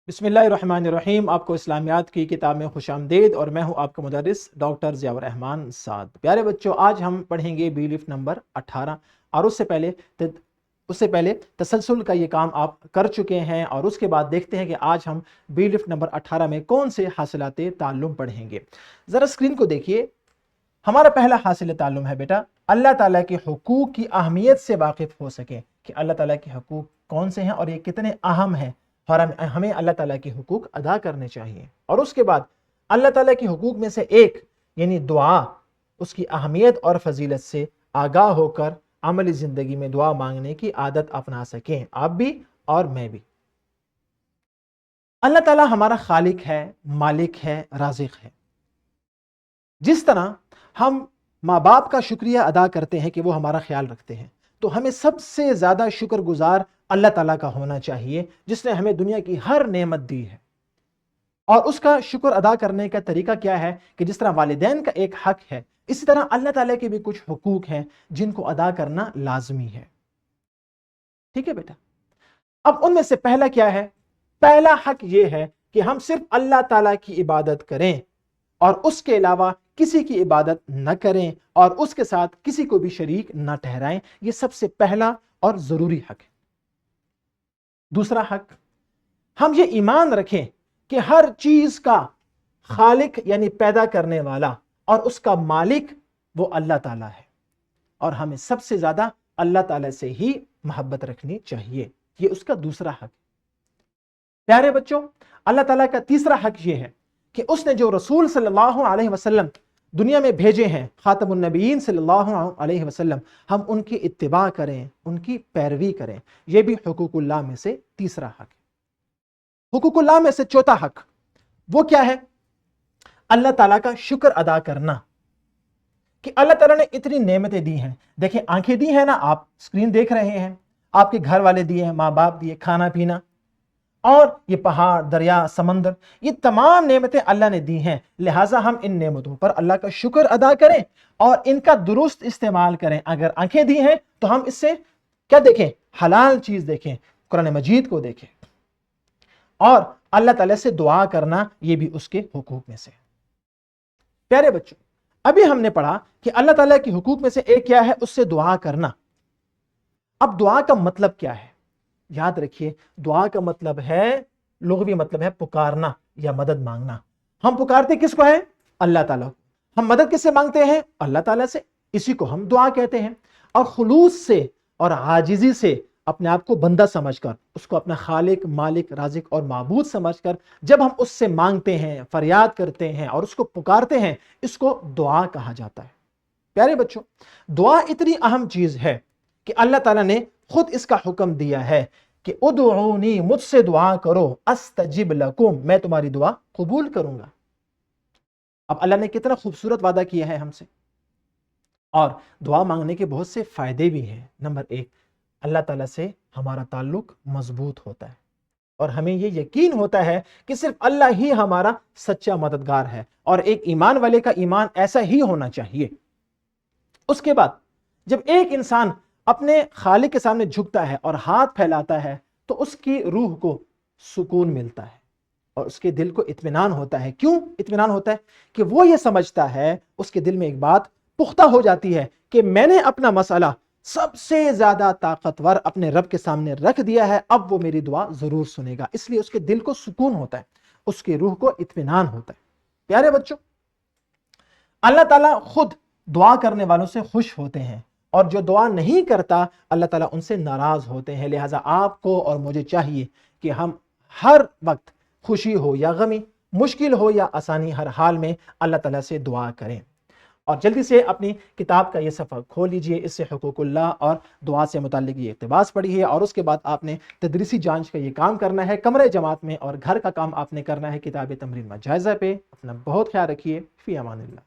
बिस्मिल्लाहिर्रहमानिर्रहीम। आपको इस्लामियात की किताब में खुश आमदीद और मैं हूं आपका मुदर्रिस डॉक्टर ज़ियाउर रहमान साद। प्यारे बच्चों, आज हम पढ़ेंगे बी लिफ्ट नंबर 18 और उससे पहले तसलसल का ये काम आप कर चुके हैं और उसके बाद देखते हैं कि आज हम बी लिफ्ट नंबर 18 में कौन से हासिलाते ताल्लुम पढ़ेंगे। ज़रा स्क्रीन को देखिए। हमारा पहला हासिल ताल्लुम है बेटा, अल्लाह ताला के हुकूक की अहमियत से वाकिफ़ हो सके कि अल्लाह ताला के हुकूक कौन से हैं और ये कितने अहम हैं और हमें अल्लाह ताला के हुकूक अदा करने चाहिए। और उसके बाद अल्लाह ताला के हुकूक में से एक यानी दुआ, उसकी अहमियत और फजीलत से आगाह होकर अमली ज़िंदगी में दुआ मांगने की आदत अपना सकें, आप भी और मैं भी। अल्लाह ताला हमारा खालिक है, मालिक है, राज़िक है। जिस तरह हम माँ बाप का शुक्रिया अदा करते हैं कि वो हमारा ख्याल रखते हैं, तो हमें सबसे ज़्यादा शुक्रगुजार अल्लाह ताला का होना चाहिए जिसने हमें दुनिया की हर नेमत दी है। और उसका शुक्र अदा करने का तरीका क्या है कि जिस तरह वालिदैन का एक हक है, इसी तरह अल्लाह ताला के भी कुछ हुकूक हैं जिनको अदा करना लाजमी है। ठीक है बेटा। अब उनमें से पहला क्या है? पहला हक यह है कि हम सिर्फ अल्लाह ताला की इबादत करें और उसके अलावा किसी की इबादत न करें और उसके साथ किसी को भी शरीक न ठहराएं। यह सबसे पहला और जरूरी हक है। दूसरा हक, हम ये ईमान रखें कि हर चीज का खालिक यानी पैदा करने वाला और उसका मालिक वो अल्लाह ताला है और हमें सबसे ज्यादा अल्लाह ताला से ही मोहब्बत रखनी चाहिए। ये उसका दूसरा हक। प्यारे बच्चों, अल्लाह ताला का तीसरा हक ये है कि उसने जो रसूल सल्लल्लाहु अलैहि वसल्लम दुनिया में भेजे हैं, खातमुन नबीयीन सल्लल्लाहु अलैहि वसल्लम, हम उनकी इत्तिबा करें, उनकी पैरवी करें। यह भी हुकूकुल्लाह में से तीसरा हक है। हुकूकुल्लाह में से चौथा हक वो क्या है? अल्लाह ताला का शुक्र अदा करना कि अल्लाह ताला ने इतनी नेमतें दी हैं। देखिए, आंखें दी हैं ना, आप स्क्रीन देख रहे हैं, आपके घर वाले दिए हैं, माँ बाप दिए, खाना पीना, और ये पहाड़, दरिया, समंदर, ये तमाम नेमतें अल्लाह ने दी हैं। लिहाजा हम इन नेमतों पर अल्लाह का शुक्र अदा करें और इनका दुरुस्त इस्तेमाल करें। अगर आंखें दी हैं तो हम इससे क्या देखें? हलाल चीज देखें, कुरान मजीद को देखें। और अल्लाह ताला से दुआ करना, ये भी उसके हुकूक में से। प्यारे बच्चों, अभी हमने पढ़ा कि अल्लाह ताला के हुकूक में से एक क्या है? उससे दुआ करना। अब दुआ का मतलब क्या है? याद रखिए, दुआ का मतलब है, लुग़वी मतलब है पुकारना या मदद मांगना। हम पुकारते किसको है? अल्लाह ताला को। हम मदद किससे मांगते हैं? अल्लाह ताला से। इसी को हम दुआ कहते हैं। और खुलूस से और आजिज़ी से अपने आप को बंदा समझकर, उसको अपना खालिक, मालिक, राज़िक और माबूद समझकर जब हम उससे मांगते हैं, फरियाद करते हैं और उसको पुकारते हैं, इसको दुआ कहा जाता है। प्यारे बच्चों, दुआ इतनी अहम चीज है कि अल्लाह ताला ने खुद इसका हुक्म दिया है कि उदऊनी, मुझसे दुआ करो, अस्तजिब लकुम, मैं तुम्हारी दुआ कबूल करूंगा। अब अल्लाह ने कितना खूबसूरत वादा किया है हमसे। और दुआ मांगने के बहुत से फायदे भी हैं। नंबर एक, अल्लाह ताला से हमारा ताल्लुक मजबूत होता है और हमें यह यकीन होता है कि सिर्फ अल्लाह ही हमारा सच्चा मददगार है और एक ईमान वाले का ईमान ऐसा ही होना चाहिए। उसके बाद जब एक इंसान अपने खालिक के सामने झुकता है और हाथ फैलाता है तो उसकी रूह को सुकून मिलता है और उसके दिल को इत्मीनान होता है। क्यों इत्मीनान होता है? कि वो ये समझता है, उसके दिल में एक बात पुख्ता हो जाती है कि मैंने अपना मसला सबसे ज्यादा ताकतवर अपने रब के सामने रख दिया है, अब वो मेरी दुआ जरूर सुनेगा। इसलिए उसके दिल को सुकून होता है, उसकी रूह को इत्मीनान होता है। प्यारे बच्चों, अल्लाह ताला खुद दुआ करने वालों से खुश होते हैं और जो दुआ नहीं करता, अल्लाह ताला उनसे नाराज होते हैं। लिहाजा आपको और मुझे चाहिए कि हम हर वक्त, खुशी हो या गमी, मुश्किल हो या आसानी, हर हाल में अल्लाह ताला से दुआ करें। और जल्दी से अपनी किताब का ये सफ़ा खोल लीजिए, इससे हुकूकुल्लाह और दुआ से मुताल्लिक़ ये इक़्तिबास पढ़ी है और उसके बाद आपने तदरीसी जांच का ये काम करना है कमरे जमात में, और घर का काम आपने करना है किताब तमरीन मजाइज़ा पे। अपना बहुत ख्याल रखिए। फ़ी अमानिल्लाह।